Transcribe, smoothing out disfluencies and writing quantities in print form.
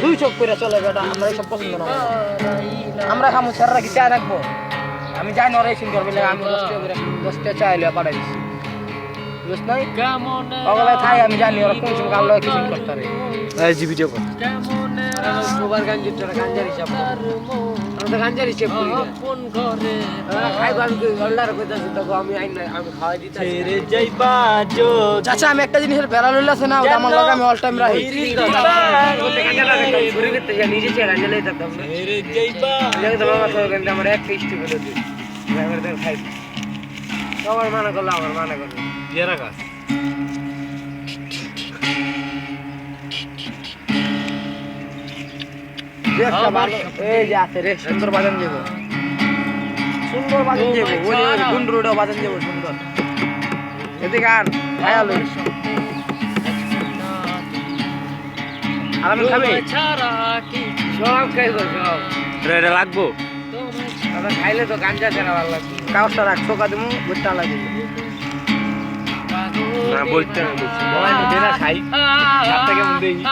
দুই চোখ করে চলে বেটা, আমরা এইসব পছন্দ না। আমরা খামু স্যাররা কি চা রাখবো? আমি যাই না, রেসিং করবে আমি 10টা চাইলে পাঠাই দিচ্ছি। বুঝছ নাই ওগুলো থাই, আমি জানি ওরা কোন সময় কালো কিছু করতে পারে। এই জি ভিডিও কর মোবাইল গাঞ্জির টাকা গাঞ্জার হিসাব আমি তো গাঞ্জার হিসাব করি না। খাইবো আমি অর্ডার করতেছি, তখন আমি আমি খাওয়াই দিতে চাচা। আমি একটা জিনিসের বেড়া লইলে আছে না, ওটা আমার লাগে আমি অল টাইম রাখি। নিজে চেয়ে গাঞ্জা লই থাকতাম না, আমার একটা ইস্টি বলে দিই খাই। সবার মানা করলো, আমার মানা করলো পেয়ারা গাছ এই যে আছে রে, সুন্দর বাজান যাবো, সুন্দর বাজান যাবো, কোন রোডে বাজান যাবো সুন্দর। এদিকে আর খায়ালো আরামে খাবে, সব খাইবো সব। এটা লাগবো খাইলে তো গাঞ্জা ছাড়া ভালো লাগবে। কাগজটা রাখ, টোকা দেবো, বুঝতে লাগবে না বলতে খাই কেমন দেখি